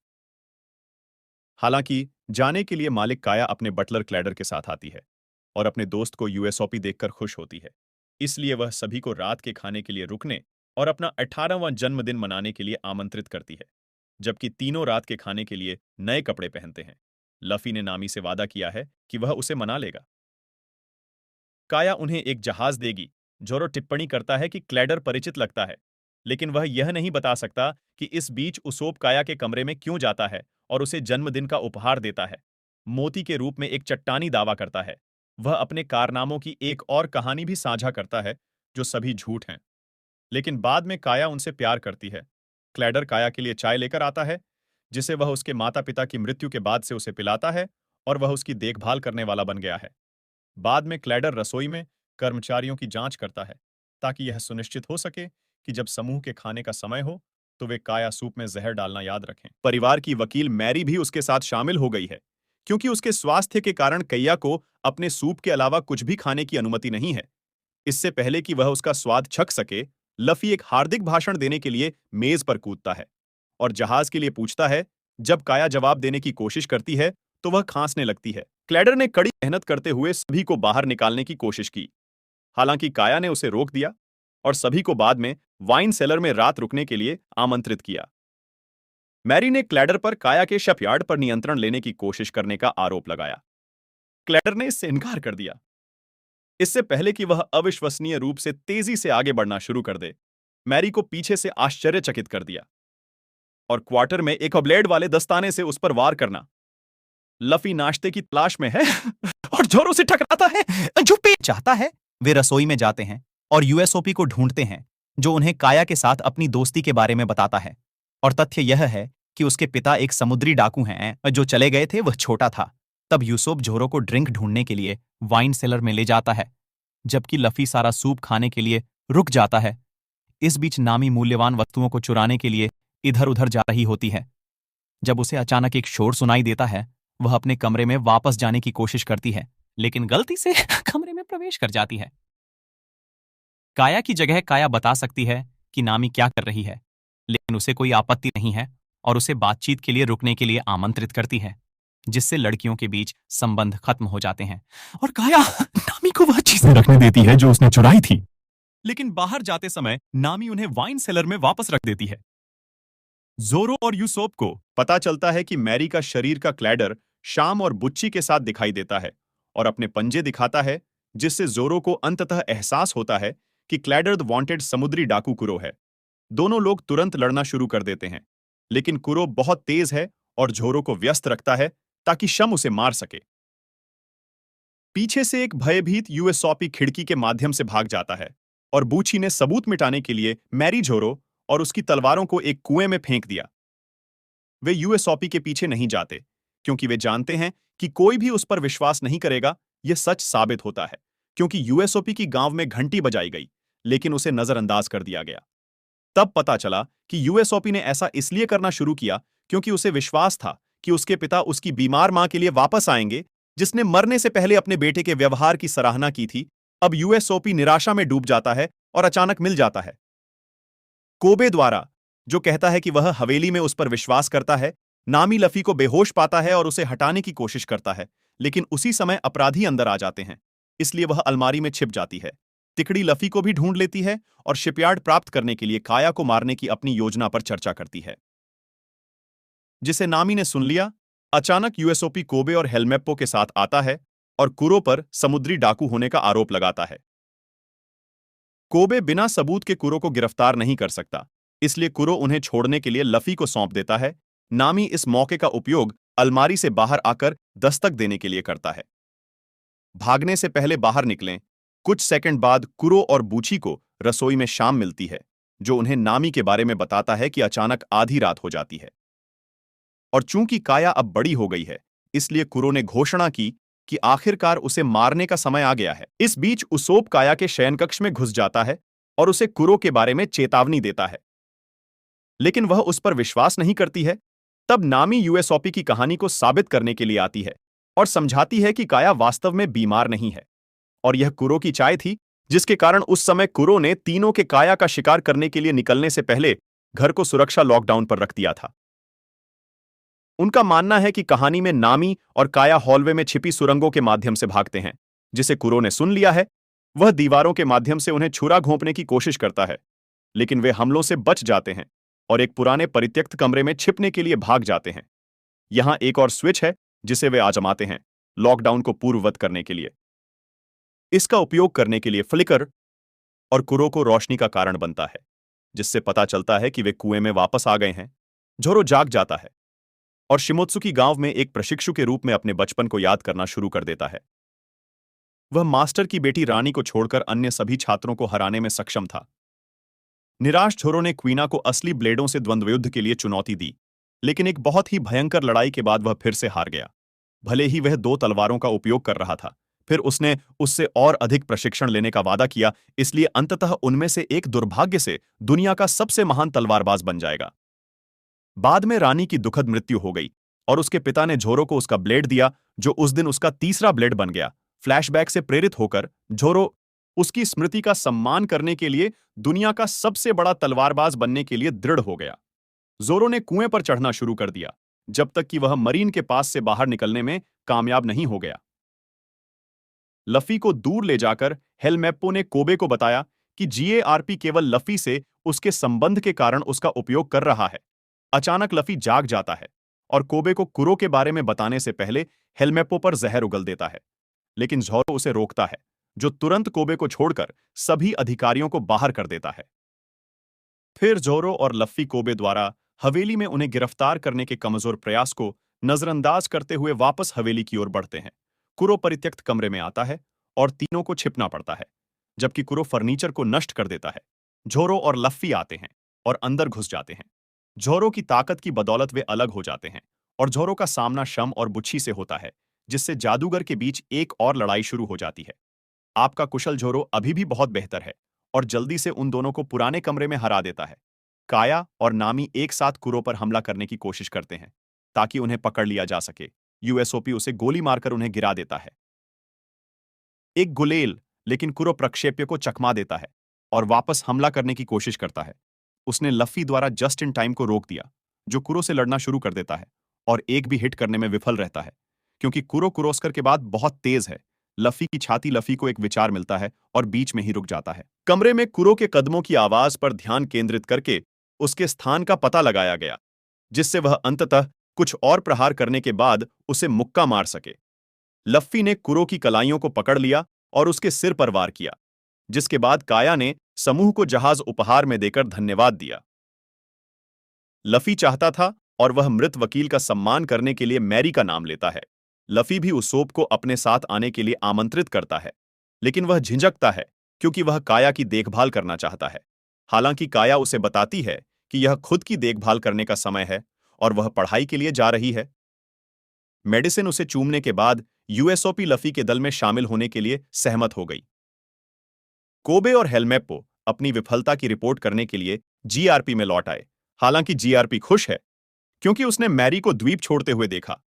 हालांकि जाने के लिए मालिक काया अपने बटलर क्लैडर के साथ आती है और अपने दोस्त को यूएसओपी देखकर खुश होती है। इसलिए वह सभी को रात के खाने के लिए रुकने और अपना 18वां जन्मदिन मनाने के लिए आमंत्रित करती है, जबकि तीनों रात के खाने के लिए नए कपड़े पहनते हैं। लफी ने नामी से वादा किया है कि वह उसे मना लेगा। काया उन्हें एक जहाज देगी। जोरो टिप्पणी करता है कि क्लैडर परिचित लगता है, लेकिन वह यह नहीं बता सकता कि इस बीच उसोप काया के कमरे में क्यों जाता है और उसे जन्मदिन का उपहार देता है। मोती के रूप में एक चट्टानी दावा करता है। वह अपने कारनामों की एक और कहानी भी साझा करता है, जो सभी झूठ हैं। लेकिन बाद में काया उनसे प्यार करती है। क्लैडर काया के लिए चाय लेकर आता है, जिसे वह उसके माता पिता की मृत्यु के बाद से उसे पिलाता है, और वह उसकी देखभाल करने वाला बन गया है। बाद में क्लैडर रसोई में कर्मचारियों की जांच करता है, ताकि यह सुनिश्चित हो सके कि जब समूह के खाने का समय हो तो वे काया सूप में जहर डालना याद रखें। परिवार की वकील मैरी भी उसके साथ शामिल हो गई है, क्योंकि उसके स्वास्थ्य के कारण कैया को अपने सूप के अलावा कुछ भी खाने की अनुमति नहीं है। इससे पहले कि वह उसका स्वाद चख सके, लफी एक हार्दिक भाषण देने के लिए मेज पर कूदता है और जहाज के लिए पूछता है। जब काया जवाब देने की कोशिश करती है तो वह खांसने लगती है। क्लैडर ने कड़ी मेहनत करते हुए सभी को बाहर निकालने की कोशिश की, हालांकि काया ने उसे रोक दिया और सभी को बाद में वाइन सेलर में रात रुकने के लिए आमंत्रित किया। मैरी ने क्लैडर पर काया के शपयार्ड पर नियंत्रण लेने की कोशिश करने का आरोप लगाया। क्लैडर ने इससे इनकार कर दिया। इससे पहले कि वह अविश्वसनीय रूप से तेजी से आगे बढ़ना शुरू कर दे, मैरी को पीछे से आश्चर्यचकित कर दिया और क्वार्टर में एक ब्लेड वाले दस्ताने से उस पर वार करना। लफी नाश्ते की तलाश में है और जोरों से टकराता है। जो पे चाहता है। वे रसोई में जाते हैं और यूएसओपी को ढूंढते हैं, जो उन्हें काया के साथ अपनी दोस्ती के बारे में बताता है। और तथ्य यह है कि उसके पिता एक समुद्री डाकू हैं जो चले गए थे, वह छोटा था। तब यूसुफ जोरो को ड्रिंक ढूंढने के लिए वाइन सेलर में ले जाता है, जबकि लफी सारा सूप खाने के लिए रुक जाता है। इस बीच नामी मूल्यवान वस्तुओं को चुराने के लिए इधर उधर जा रही होती है। जब उसे अचानक एक शोर सुनाई देता है, वह अपने कमरे में वापस जाने की कोशिश करती है, लेकिन गलती से कमरे में प्रवेश कर जाती है। काया की जगह काया बता सकती है कि नामी क्या कर रही है, लेकिन उसे कोई आपत्ति नहीं है और उसे बातचीत के लिए रुकने के लिए आमंत्रित करती है, जिससे लड़कियों के बीच संबंध खत्म हो जाते हैं और काया नामी को वह चीजें रखने देती है जो उसने चुराई थी। लेकिन बाहर जाते समय नामी उन्हें वाइन सेलर में वापस रख देती है। जोरो और यूसोप को पता चलता है कि मैरी का शरीर का क्लैडर शाम और बुच्ची के साथ दिखाई देता है और अपने पंजे दिखाता है, जिससे जोरो को अंततः एहसास होता है कि क्लैडर द वांटेड समुद्री डाकू कुरो है। दोनों लोग तुरंत लड़ना शुरू कर देते हैं, लेकिन कुरो बहुत तेज है और जोरो को व्यस्त रखता है ताकि शम उसे मार सके। पीछे से एक भयभीत यूएसओपी खिड़की के माध्यम से भाग जाता है और बूची ने सबूत मिटाने के लिए मैरी जोरो और उसकी तलवारों को एक कुएं में फेंक दिया। वे यूएसओपी के पीछे नहीं जाते, क्योंकि वे जानते हैं कि कोई भी उस पर विश्वास नहीं करेगा। यह सच साबित होता है, क्योंकि यूएसओपी की गांव में घंटी बजाई गई, लेकिन उसे नजरअंदाज कर दिया गया। तब पता चला कि यूएसओपी ने ऐसा इसलिए करना शुरू किया क्योंकि उसे विश्वास था कि उसके पिता उसकी बीमार मां के लिए वापस आएंगे, जिसने मरने से पहले अपने बेटे के व्यवहार की सराहना की थी। अब यूएसओपी निराशा में डूब जाता है और अचानक मिल जाता है कोबे द्वारा, जो कहता है कि वह हवेली में उस पर विश्वास करता है। नामी लफी को बेहोश पाता है और उसे हटाने की कोशिश करता है, लेकिन उसी समय अपराधी अंदर आ जाते हैं, इसलिए वह अलमारी में छिप जाती है। तिकड़ी लफी को भी ढूंढ लेती है और शिपयार्ड प्राप्त करने के लिए काया को मारने की अपनी योजना पर चर्चा करती है, जिसे नामी ने सुन लिया। अचानक यूएसओपी कोबे और हेलमेप्पो के साथ आता है और कुरो पर समुद्री डाकू होने का आरोप लगाता है। कोबे बिना सबूत के कुरो को गिरफ्तार नहीं कर सकता, इसलिए कुरो उन्हें छोड़ने के लिए लफी को सौंप देता है। नामी इस मौके का उपयोग अलमारी से बाहर आकर दस्तक देने के लिए करता है। भागने से पहले बाहर निकलें। कुछ सेकंड बाद कुरो और बूची को रसोई में शाम मिलती है, जो उन्हें नामी के बारे में बताता है कि अचानक आधी रात हो जाती है और चूंकि काया अब बड़ी हो गई है, इसलिए कुरो ने घोषणा की कि आखिरकार उसे मारने का समय आ गया है। इस बीच उसोप काया के शयनकक्ष में घुस जाता है और उसे कुरो के बारे में चेतावनी देता है, लेकिन वह उस पर विश्वास नहीं करती है। तब नामी यूएसओपी की कहानी को साबित करने के लिए आती है और समझाती है कि काया वास्तव में बीमार नहीं है और यह कुरो की चाय थी जिसके कारण उस समय कुरो ने तीनों के काया का शिकार करने के लिए निकलने से पहले घर को सुरक्षा लॉकडाउन पर रख दिया था। उनका मानना है कि कहानी में नामी और काया हॉलवे में छिपी सुरंगों के माध्यम से भागते हैं, जिसे कुरो ने सुन लिया है। वह दीवारों के माध्यम से उन्हें छुरा घोंपने की कोशिश करता है, लेकिन वे हमलों से बच जाते हैं और एक पुराने परित्यक्त कमरे में छिपने के लिए भाग जाते हैं। यहां एक और स्विच है जिसे वे आजमाते हैं, लॉकडाउन को पूर्ववत करने के लिए। इसका उपयोग करने के लिए फ्लिकर और कुरो को रोशनी का कारण बनता है, जिससे पता चलता है कि वे कुएं में वापस आ गए हैं। जोरो जाग जाता है और शिमोत्सुकी गांव में एक प्रशिक्षु के रूप में अपने बचपन को याद करना शुरू कर देता है। वह मास्टर की बेटी रानी को छोड़कर अन्य सभी छात्रों को हराने में सक्षम था। निराश जोरो ने क्वीना को असली ब्लेडों से द्वंद्व युद्ध के लिए चुनौती दी, लेकिन एक बहुत ही भयंकर लड़ाई के बाद वह फिर से हार गया। भले ही वह 2 तलवारों का उपयोग कर रहा था, फिर उसने उससे और अधिक प्रशिक्षण लेने का वादा किया, इसलिए अंततः उनमें से एक दुर्भाग्य से दुनिया का सबसे महान तलवारबाज बन जाएगा। बाद में रानी की दुखद मृत्यु हो गई और उसके पिता ने जोरो को उसका ब्लेड दिया, जो उस दिन उसका तीसरा ब्लेड बन गया। फ्लैशबैक से प्रेरित होकर जोरो उसकी स्मृति का सम्मान करने के लिए दुनिया का सबसे बड़ा तलवारबाज बनने के लिए दृढ़ हो गया। जोरो ने कुएं पर चढ़ना शुरू कर दिया, जब तक कि वह मरीन के पास से बाहर निकलने में कामयाब नहीं हो गया। लफी को दूर ले जाकर हेलमेप्पो ने कोबे को बताया कि जीएआरपी केवल लफी से उसके संबंध के कारण उसका उपयोग कर रहा है। अचानक लफी जाग जाता है और कोबे को कुरो के बारे में बताने से पहले हेलमेप्पो पर जहर उगल देता है, लेकिन जोरो उसे रोकता है, जो तुरंत कोबे को छोड़कर सभी अधिकारियों को बाहर कर देता है। फिर जोरो और लफी कोबे द्वारा हवेली में उन्हें गिरफ्तार करने के कमजोर प्रयास को नजरअंदाज करते हुए वापस हवेली की ओर बढ़ते हैं। कुरो परित्यक्त कमरे में आता है और तीनों को छिपना पड़ता है, जबकि कुरो फर्नीचर को नष्ट कर देता है। जोरो और लफ्फी आते हैं और अंदर घुस जाते हैं। जोरो की ताकत की बदौलत वे अलग हो जाते हैं और जोरो का सामना शम और बुच्छी से होता है, जिससे जादूगर के बीच एक और लड़ाई शुरू हो जाती है। आपका कुशल जोरो अभी भी बहुत बेहतर है और जल्दी से उन दोनों को पुराने कमरे में हरा देता है। काया और नामी एक साथ कुरो पर हमला करने की कोशिश करते हैं ताकि उन्हें पकड़ लिया जा सके। यूएसओपी उसे गोली मारकर उन्हें गिरा देता है। एक गुलेल लेकिन कुरो प्रक्षेप्य को चकमा देता है और वापस हमला करने की कोशिश करता है। उसने लफी द्वारा जस्ट इन टाइम को रोक दिया, जो कुरो से लड़ना शुरू कर देता है और एक भी हिट करने में विफल रहता है, क्योंकि कुरो कुरोस्कर के बाद बहुत तेज है। लफी की छाती लफी को एक विचार मिलता है और बीच में ही रुक जाता है। कमरे में कुरो के कदमों की आवाज पर ध्यान केंद्रित करके उसके स्थान का पता लगाया गया, जिससे वह अंततः कुछ और प्रहार करने के बाद उसे मुक्का मार सके। लफ्फी ने कुरो की कलाइयों को पकड़ लिया और उसके सिर पर वार किया, जिसके बाद काया ने समूह को जहाज उपहार में देकर धन्यवाद दिया। लफी चाहता था और वह मृत वकील का सम्मान करने के लिए मैरी का नाम लेता है। लफी भी उसोप को अपने साथ आने के लिए आमंत्रित करता है, लेकिन वह झिझकता है क्योंकि वह काया की देखभाल करना चाहता है। हालांकि काया उसे बताती है कि यह खुद की देखभाल करने का समय है और वह पढ़ाई के लिए जा रही है। मेडिसिन उसे चूमने के बाद यूएसओपी लफी के दल में शामिल होने के लिए सहमत हो गई। कोबे और हेलमेप्पो अपनी विफलता की रिपोर्ट करने के लिए जीआरपी में लौट आए। हालांकि जीआरपी खुश है क्योंकि उसने मैरी को द्वीप छोड़ते हुए देखा।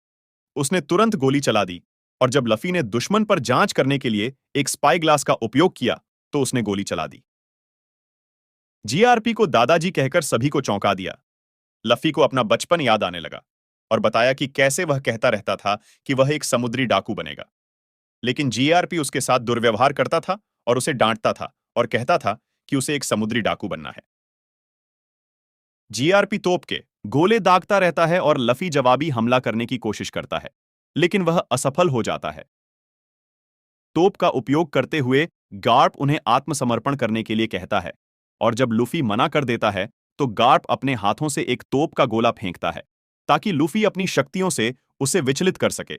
उसने तुरंत गोली चला दी और जब लफी ने दुश्मन पर जांच करने के लिए एक स्पाई ग्लास का उपयोग किया तो उसने गोली चला दी। जीआरपी को दादाजी कहकर सभी को चौंका दिया। लफी को अपना बचपन याद आने लगा और बताया कि कैसे वह कहता रहता था कि वह एक समुद्री डाकू बनेगा, लेकिन जीआरपी उसके साथ दुर्व्यवहार करता था और उसे डांटता था और कहता था कि उसे एक समुद्री डाकू बनना है। जीआरपी तोप के गोले दागता रहता है और लफी जवाबी हमला करने की कोशिश करता है, लेकिन वह असफल हो जाता है। तोप का उपयोग करते हुए गार्प उन्हें आत्मसमर्पण करने के लिए कहता है और जब लूफी मना कर देता है तो गार्प अपने हाथों से एक तोप का गोला फेंकता है ताकि लूफी अपनी शक्तियों से उसे विचलित कर सके।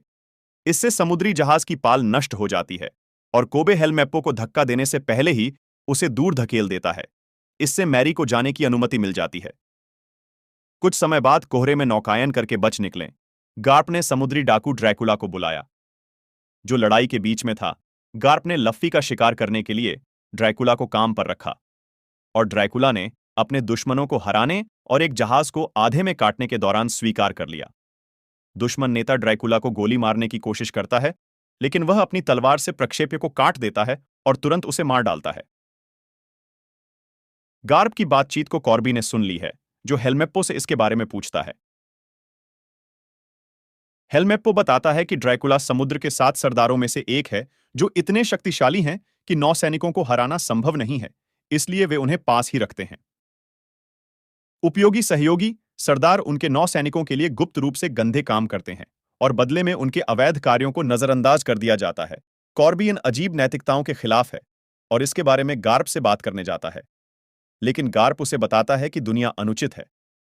इससे समुद्री जहाज की पाल नष्ट हो जाती है और कोबे हेलमेप्पो को धक्का देने से पहले ही उसे दूर धकेल देता है। इससे मैरी को जाने की अनुमति मिल जाती है। कुछ समय बाद कोहरे में नौकायन करके बच निकले। गार्प ने समुद्री डाकू ड्रैकुला को बुलाया, जो लड़ाई के बीच में था। गार्प ने लफ्फी का शिकार करने के लिए ड्रैकुला को काम पर रखा और ड्रैकुला ने अपने दुश्मनों को हराने और एक जहाज को आधे में काटने के दौरान स्वीकार कर लिया। दुश्मन नेता ड्रैकुला को गोली मारने की कोशिश करता है, लेकिन वह अपनी तलवार से प्रक्षेप्य को काट देता है और तुरंत उसे मार डालता है। गार्प की बातचीत को कॉर्बी ने सुन ली है, जो हेलमेप्पो से इसके बारे में पूछता है। हेलमेप्पो बताता है कि ड्रैकुला समुद्र के 7 सरदारों में से एक है जो इतने शक्तिशाली हैं कि 9 सैनिकों को हराना संभव नहीं है, इसलिए वे उन्हें पास ही रखते हैं। उपयोगी सहयोगी सरदार उनके 9 सैनिकों के लिए गुप्त रूप से गंदे काम करते हैं और बदले में उनके अवैध कार्यों को नजरअंदाज कर दिया जाता है। कॉर्बी इन अजीब नैतिकताओं के खिलाफ है और इसके बारे में गार्प से बात करने जाता है, लेकिन गार्प उसे बताता है कि दुनिया अनुचित है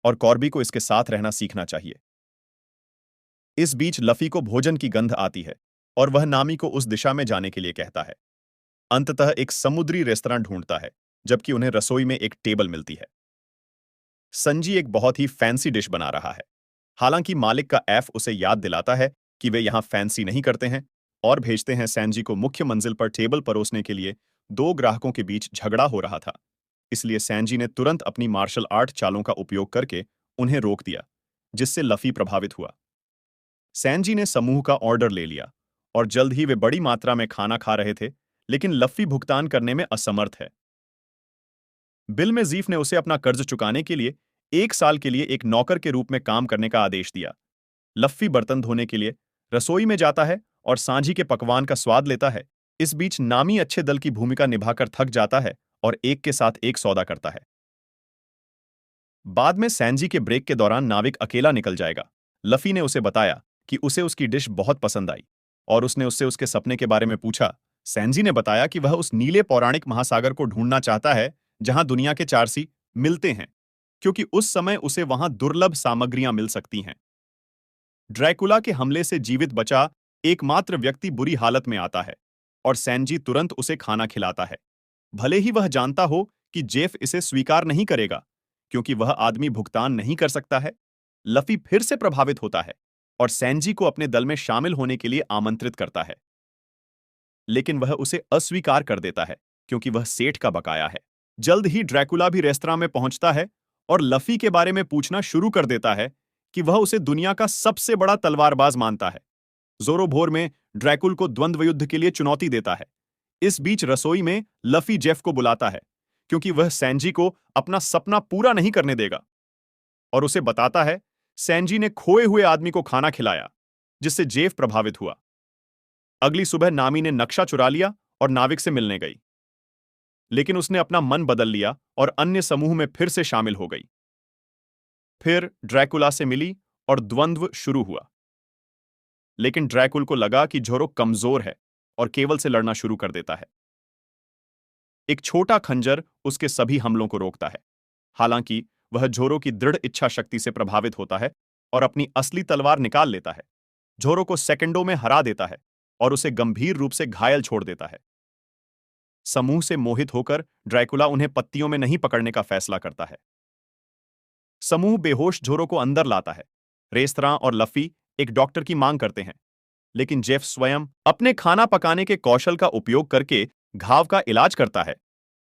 और कॉर्बी को इसके साथ रहना सीखना चाहिए। इस बीच लफी को भोजन की गंध आती है और वह नामी को उस दिशा में जाने के लिए कहता है। अंततः एक समुद्री रेस्तरां ढूंढता है, जबकि उन्हें रसोई में एक टेबल मिलती है। संजी एक बहुत ही फैंसी डिश बना रहा है। हालांकि मालिक का एफ उसे याद दिलाता है कि वे यहां फैंसी नहीं करते हैं और भेजते हैं सैनजी को मुख्य मंजिल पर टेबल परोसने के लिए। 2 ग्राहकों के बीच झगड़ा हो रहा था, इसलिए सैनजी ने तुरंत अपनी मार्शल आर्ट चालों का उपयोग करके उन्हें रोक दिया, जिससे लफी प्रभावित हुआ। सैनजी ने समूह का ऑर्डर ले लिया और जल्द ही वे बड़ी मात्रा में खाना खा रहे थे, लेकिन लफी भुगतान करने में असमर्थ है। बिल में जीफ ने उसे अपना कर्ज चुकाने के लिए 1 साल के लिए एक नौकर के रूप में काम करने का आदेश दिया। लफ्फी बर्तन धोने के लिए रसोई में जाता है और सांझी के पकवान का स्वाद लेता है। इस बीच नामी अच्छे दल की भूमिका निभाकर थक जाता है और एक के साथ एक सौदा करता है। बाद में सैनजी के ब्रेक के दौरान नाविक अकेला निकल जाएगा। लफी ने उसे बताया कि उसे उसकी डिश बहुत पसंद आई और उसने उससे उसके सपने के बारे में पूछा। सैनजी ने बताया कि वह उस नीले पौराणिक महासागर को ढूंढना चाहता है जहां दुनिया के 4 सी मिलते हैं, क्योंकि उस समय उसे वहां दुर्लभ सामग्रियां मिल सकती हैं। ड्रैकुला के हमले से जीवित बचा एकमात्र व्यक्ति बुरी हालत में आता है और सैनजी तुरंत उसे खाना खिलाता है, भले ही वह जानता हो कि जेफ इसे स्वीकार नहीं करेगा, क्योंकि वह आदमी भुगतान नहीं कर सकता है। लफी फिर से प्रभावित होता है और सैनजी को अपने दल में शामिल होने के लिए आमंत्रित करता है, लेकिन वह उसे अस्वीकार कर देता है क्योंकि वह सेठ का बकाया है। जल्द ही ड्रैकुला भी रेस्तरां में पहुंचता है और लफी के बारे में पूछना शुरू कर देता है कि वह उसे दुनिया का सबसे बड़ा तलवारबाज मानता है। जोरोभोर में ड्रैकुल को द्वंद्व युद्ध के लिए चुनौती देता है। इस बीच रसोई में लफी जेफ को बुलाता है क्योंकि वह सैनजी को अपना सपना पूरा नहीं करने देगा और उसे बताता है सैनजी ने खोए हुए आदमी को खाना खिलाया, जिससे जेफ प्रभावित हुआ। अगली सुबह नामी ने नक्शा चुरा लिया और नाविक से मिलने गई, लेकिन उसने अपना मन बदल लिया और अन्य समूह में फिर से शामिल हो गई। फिर ड्रैकुला से मिली और द्वंद्व शुरू हुआ, लेकिन ड्रैकुल को लगा कि झोरो कमजोर है और केवल से लड़ना शुरू कर देता है। एक छोटा खंजर उसके सभी हमलों को रोकता है। हालांकि वह झोरो की दृढ़ इच्छा शक्ति से प्रभावित होता है और अपनी असली तलवार निकाल लेता है। झोरो को सेकंडों में हरा देता है और उसे गंभीर रूप से घायल छोड़ देता है। समूह से मोहित होकर ड्रैकुला उन्हें पत्तियों में नहीं पकड़ने का फैसला करता है। समूह बेहोश झोरो को अंदर लाता है। रेस्तरां और लफी एक डॉक्टर की मांग करते हैं, लेकिन जेफ स्वयं अपने खाना पकाने के कौशल का उपयोग करके घाव का इलाज करता है।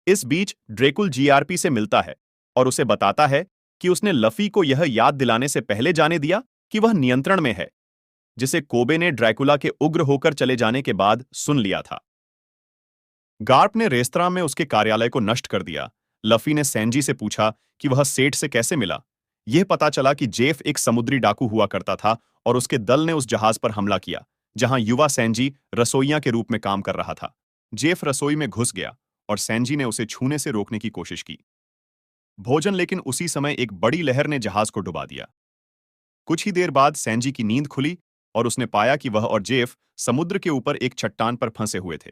इस बीच ड्रेकुल जीआरपी से मिलता है और उसे बताता है कि उसने लफी को यह याद दिलाने से पहले जाने दिया कि वह नियंत्रण में है, जिसे कोबे ने ड्रैकुला के उग्र होकर चले जाने के बाद सुन लिया था। गार्प ने रेस्तरां में उसके कार्यालय को नष्ट कर दिया। लफी ने सैनजी से पूछा कि वह सेठ से कैसे मिला। यह पता चला कि जेफ एक समुद्री डाकू हुआ करता था और उसके दल ने उस जहाज पर हमला किया जहां युवा सैनजी रसोइया के रूप में काम कर रहा था। जेफ रसोई में घुस गया और सैनजी ने उसे छूने से रोकने की कोशिश की भोजन, लेकिन उसी समय एक बड़ी लहर ने जहाज को डुबा दिया। कुछ ही देर बाद सैनजी की नींद खुली और उसने पाया कि वह और जेफ समुद्र के ऊपर एक चट्टान पर फंसे हुए थे।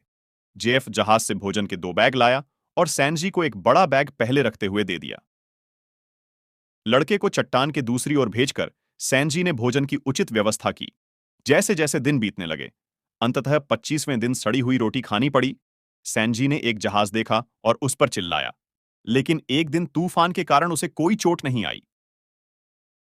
जेफ जहाज से भोजन के 2 बैग लाया और सैनजी को एक बड़ा बैग पहले रखते हुए दे दिया। लड़के को चट्टान के दूसरी ओर भेजकर सैनजी ने भोजन की उचित व्यवस्था की। जैसे जैसे दिन बीतने लगे, अंततः 25वें दिन सड़ी हुई रोटी खानी पड़ी। सैनजी ने एक जहाज देखा और उस पर चिल्लाया, लेकिन एक दिन तूफान के कारण उसे कोई चोट नहीं आई।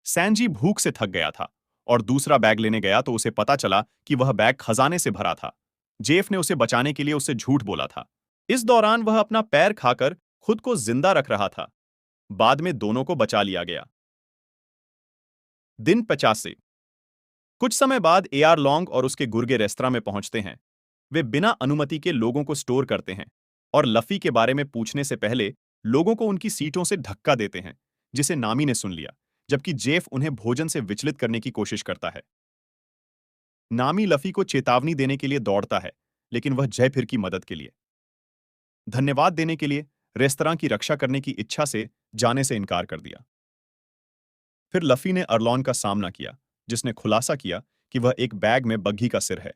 सैनजी भूख से थक गया था और दूसरा बैग लेने गया तो उसे पता चला कि वह बैग खजाने से भरा था। जेफ ने उसे बचाने के लिए उससे झूठ बोला था। इस दौरान वह अपना पैर खाकर खुद को जिंदा रख रहा था। बाद में दोनों को बचा लिया गया। दिन 50। कुछ समय बाद एआर लॉन्ग और उसके गुर्गे रेस्तरां में पहुंचते हैं। वे बिना अनुमति के लोगों को स्टोर करते हैं और लफी के बारे में पूछने से पहले लोगों को उनकी सीटों से धक्का देते हैं, जिसे नामी ने सुन लिया, जबकि जेफ उन्हें भोजन से विचलित करने की कोशिश करता है। नामी लफी को चेतावनी देने के लिए दौड़ता है, लेकिन वह जयफिर की मदद के लिए धन्यवाद देने के लिए रेस्तरां की रक्षा करने की इच्छा से जाने से इनकार कर दिया। फिर लफी ने अरलॉन का सामना किया, जिसने खुलासा किया कि वह एक बैग में बग्घी का सिर है।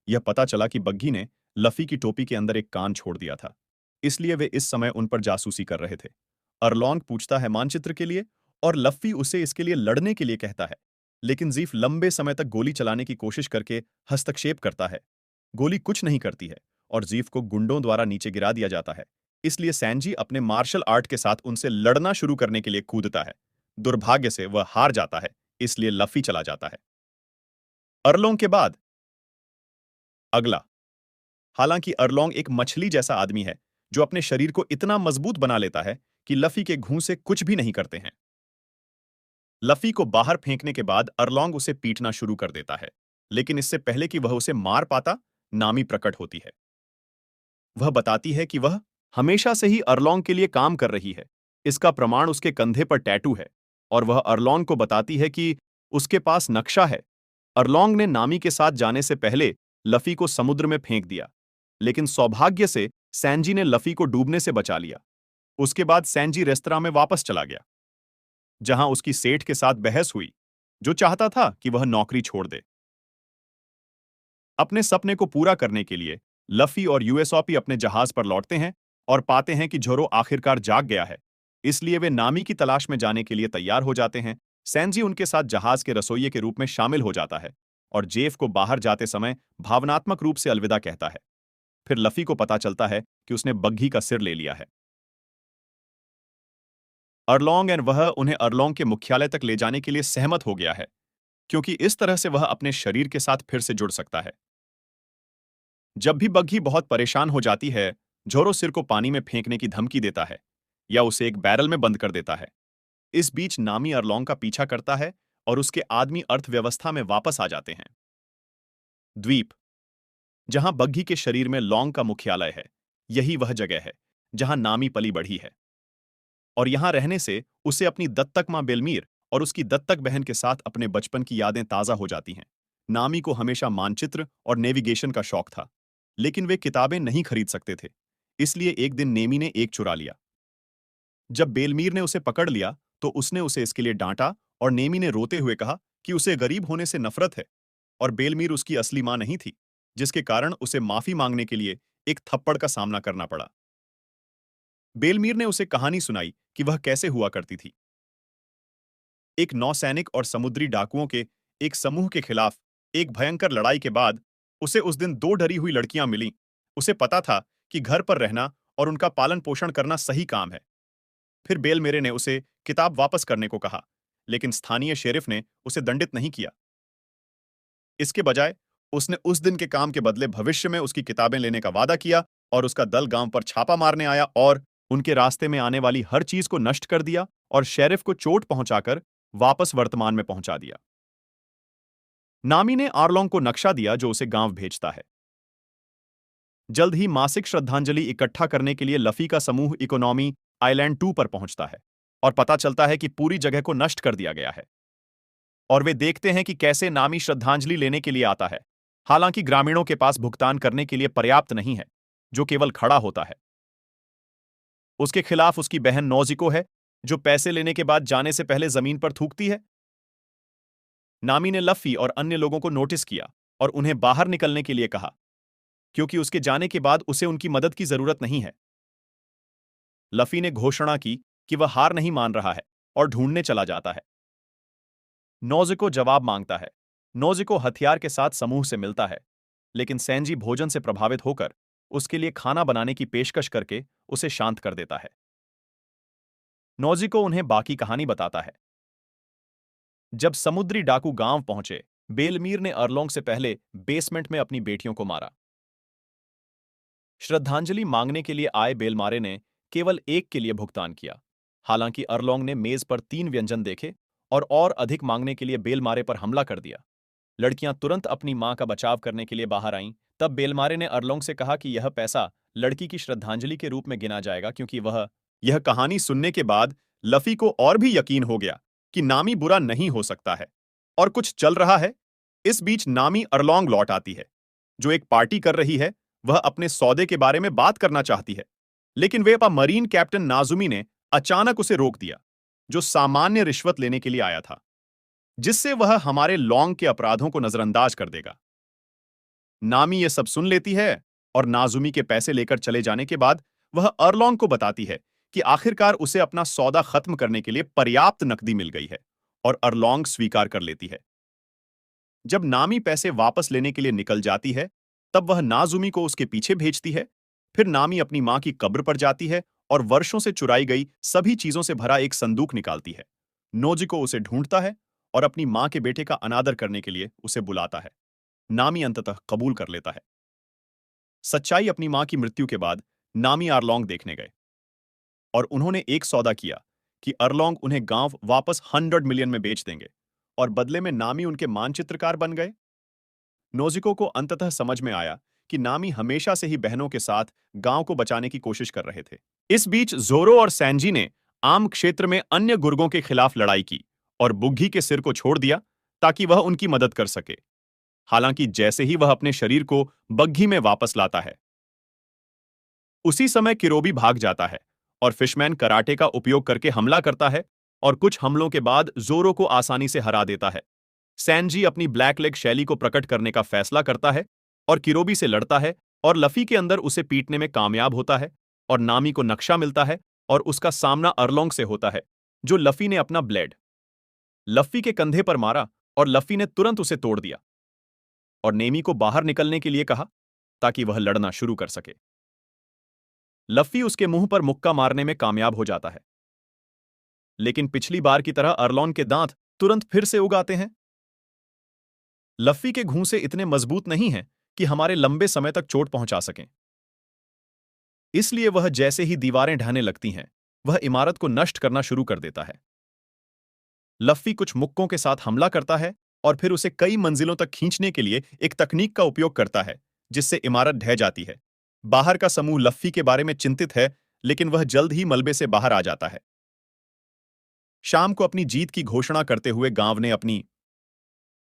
यह पता चला कि बग्घी ने लफी की टोपी के अंदर एक कान छोड़ दिया था, इसलिए वे इस समय उन पर जासूसी कर रहे थे। अरलॉन्ग पूछता है मानचित्र के लिए और लफी उसे इसके लिए लड़ने के लिए कहता है, लेकिन जीफ लंबे समय तक गोली चलाने की कोशिश करके हस्तक्षेप करता है। गोली कुछ नहीं करती है और जीफ को गुंडों द्वारा नीचे गिरा दिया जाता है। इसलिए सैनजी अपने मार्शल आर्ट के साथ उनसे लड़ना शुरू करने के लिए कूदता है। दुर्भाग्य से वह हार जाता है, इसलिए लफी चला जाता है। अरलोंग के बाद अगला। हालांकि अरलोंग एक मछली जैसा आदमी है जो अपने शरीर को इतना मजबूत बना लेता है कि लफी के घूं से कुछ भी नहीं करते हैं। लफी को बाहर फेंकने के बाद अरलोंग उसे पीटना शुरू कर देता है, लेकिन इससे पहले कि वह उसे मार पाता, नामी प्रकट होती है। वह बताती है कि वह हमेशा से ही अरलोंग के लिए काम कर रही है। इसका प्रमाण उसके कंधे पर टैटू है और वह अरलोंग को बताती है कि उसके पास नक्शा है। अरलोंग ने नामी के साथ जाने से पहले लफी को समुद्र में फेंक दिया, लेकिन सौभाग्य से सैनजी ने लफी को डूबने से बचा लिया। उसके बाद सैनजी रेस्तरां में वापस चला गया, जहां उसकी सेठ के साथ बहस हुई, जो चाहता था कि वह नौकरी छोड़ दे। अपने सपने को पूरा करने के लिए लफी और यूएसओपी अपने जहाज पर लौटते हैं और पाते हैं कि जोरो आखिरकार जाग गया है। इसलिए वे नामी की तलाश में जाने के लिए तैयार हो जाते हैं। सैनजी उनके साथ जहाज के रसोइये के रूप में शामिल हो जाता है और जेफ को बाहर जाते समय भावनात्मक रूप से अलविदा कहता है। फिर लफी को पता चलता है कि उसने बग्घी का सिर ले लिया है। अरलोंग एंड वह उन्हें अरलोंग के मुख्यालय तक ले जाने के लिए सहमत हो गया है, क्योंकि इस तरह से वह अपने शरीर के साथ फिर से जुड़ सकता है। जब भी बग्घी बहुत परेशान हो जाती है, जोरो सिर को पानी में फेंकने की धमकी देता है या उसे एक बैरल में बंद कर देता है। इस बीच नामी अरलोंग का पीछा करता है और उसके आदमी अर्थव्यवस्था में वापस आ जाते हैं। द्वीप, जहां बग्घी के शरीर में लौंग का मुख्यालय है, यही वह जगह है जहां नामी पली बढ़ी है और यहां रहने से उसे अपनी दत्तक मां बेलमीर और उसकी दत्तक बहन के साथ अपने बचपन की यादें ताजा हो जाती हैं। नामी को हमेशा मानचित्र और नेविगेशन का शौक था, लेकिन वे किताबें नहीं खरीद सकते थे। इसलिए एक दिन नेमी ने एक चुरा लिया। जब बेलमीर ने उसे पकड़ लिया, तो उसने उसे इसके लिए डांटा और नेमी ने रोते हुए कहा कि उसे गरीब होने से नफरत है और बेलमीर उसकी असली मां नहीं थी, जिसके कारण उसे माफी मांगने के लिए एक थप्पड़ का सामना करना पड़ा। बेलमीर ने उसे कहानी सुनाई कि वह कैसे हुआ करती थी। एक नौसैनिक और समुद्री डाकुओं के एक समूह के खिलाफ एक भयंकर लड़ाई के बाद उसे उस दिन दो डरी हुई लड़कियां मिलीं। उसे पता था कि घर पर रहना और उनका पालन पोषण करना सही काम है। फिर बेलमेरे ने उसे किताब वापस करने को कहा, लेकिन स्थानीय शेरिफ ने उसे दंडित नहीं किया। इसके बजाय उसने उस दिन के काम के बदले भविष्य में उसकी किताबें लेने का वादा किया और उसका दल गांव पर छापा मारने आया और उनके रास्ते में आने वाली हर चीज को नष्ट कर दिया और शेरिफ को चोट पहुंचाकर वापस वर्तमान में पहुंचा दिया। नामी ने आरलोंग को नक्शा दिया जो उसे गांव भेजता है। जल्द ही मासिक श्रद्धांजलि इकट्ठा करने के लिए लफी का समूह इकोनॉमी आइलैंड 2 पर पहुंचता है और पता चलता है कि पूरी जगह को नष्ट कर दिया गया है और वे देखते हैं कि कैसे नामी श्रद्धांजलि लेने के लिए आता है। हालांकि ग्रामीणों के पास भुगतान करने के लिए पर्याप्त नहीं है, जो केवल खड़ा होता है। उसके खिलाफ उसकी बहन नौजिको है, जो पैसे लेने के बाद जाने से पहले जमीन पर थूकती है। नामी ने लफी और अन्य लोगों को नोटिस किया और उन्हें बाहर निकलने के लिए कहा, क्योंकि उसके जाने के बाद उसे उनकी मदद की जरूरत नहीं है। लफी ने घोषणा की कि वह हार नहीं मान रहा है और ढूंढने चला जाता है। नौजिको जवाब मांगता है। नौजिको हथियार के साथ समूह से मिलता है, लेकिन सैनजी भोजन से प्रभावित होकर उसके लिए खाना बनाने की पेशकश करके उसे शांत कर देता है। नौजिको उन्हें बाकी कहानी बताता है। जब समुद्री डाकू गांव पहुंचे, बेलमीर ने अरलोंग से पहले बेसमेंट में अपनी बेटियों को मारा। श्रद्धांजलि मांगने के लिए आए बेलमारे ने केवल एक के लिए भुगतान किया। हालांकि अरलोंग ने मेज पर 3 व्यंजन देखे और अधिक मांगने के लिए बेलमारे पर हमला कर दिया। लड़कियां तुरंत अपनी मां का बचाव करने के लिए बाहर आईं। तब बेलमारे ने अरलोंग से कहा कि यह पैसा लड़की की श्रद्धांजलि के रूप में गिना जाएगा, क्योंकि वह यह कहानी सुनने के बाद लफी को और भी यकीन हो गया कि नामी बुरा नहीं हो सकता है और कुछ चल रहा है। इस बीच नामी अरलोंग लौट आती है, जो एक पार्टी कर रही है। वह अपने सौदे के बारे में बात करना चाहती है, लेकिन वे अपा मरीन कैप्टन नाजुमी ने अचानक उसे रोक दिया, जो सामान्य रिश्वत लेने के लिए आया था, जिससे वह हमारे लॉन्ग के अपराधों को नजरअंदाज कर देगा। नामी ये सब सुन लेती है और नाजुमी के पैसे लेकर चले जाने के बाद वह अरलोंग को बताती है कि आखिरकार उसे अपना सौदा खत्म करने के लिए पर्याप्त नकदी मिल गई है, और अरलोंग स्वीकार कर लेती है। जब नामी पैसे वापस लेने के लिए निकल जाती है, तब वह नाजुमी को उसके पीछे भेजती है। फिर नामी अपनी मां की कब्र पर जाती है और वर्षों से चुराई गई सभी चीजों से भरा एक संदूक निकालती है। नोजिको उसे ढूंढता है और अपनी मां के बेटे का अनादर करने के लिए उसे बुलाता है। नामी अंततः कबूल कर लेता है। सच्चाई अपनी मां की मृत्यु के बाद नामी अरलोंग देखने गए और उन्होंने एक सौदा किया कि अरलोंग उन्हें गांव वापस 100 मिलियन में बेच देंगे, और बदले में नामी उनके मानचित्रकार बन गए। नोजिको को अंततः समझ में आया कि नामी हमेशा से ही बहनों के साथ गांव को बचाने की कोशिश कर रहे थे। इस बीच जोरो और सैंजी ने आम क्षेत्र में अन्य गुर्गों के खिलाफ लड़ाई की और बुग्घी के सिर को छोड़ दिया ताकि वह उनकी मदद कर सके। हालांकि जैसे ही वह अपने शरीर को बग्घी में वापस लाता है, उसी समय किरोबी भाग जाता है और फिशमैन कराटे का उपयोग करके हमला करता है और कुछ हमलों के बाद जोरो को आसानी से हरा देता है। सैनजी अपनी ब्लैक लेग शैली को प्रकट करने का फैसला करता है और किरोबी से लड़ता है और लफी के अंदर उसे पीटने में कामयाब होता है, और नामी को नक्शा मिलता है और उसका सामना अरलोंग से होता है, जो लफी ने अपना ब्लेड लफी के कंधे पर मारा और लफी ने तुरंत उसे तोड़ दिया और नेमी को बाहर निकलने के लिए कहा ताकि वह लड़ना शुरू कर सके। लफी उसके मुंह पर मुक्का मारने में कामयाब हो जाता है, लेकिन पिछली बार की तरह अरलोंग के दांत तुरंत फिर से उगाते हैं। लफी के घूंसे इतने मजबूत नहीं हैं कि हमारे लंबे समय तक चोट पहुंचा सकें। इसलिए वह जैसे ही दीवारें ढहने लगती हैं, वह इमारत को नष्ट करना शुरू कर देता है। लफी कुछ मुक्कों के साथ हमला करता है और फिर उसे कई मंजिलों तक खींचने के लिए एक तकनीक का उपयोग करता है, जिससे इमारत ढह जाती है। बाहर का समूह लफी के बारे में चिंतित है, लेकिन वह जल्द ही मलबे से बाहर आ जाता है। शाम को अपनी जीत की घोषणा करते हुए गांव ने अपनी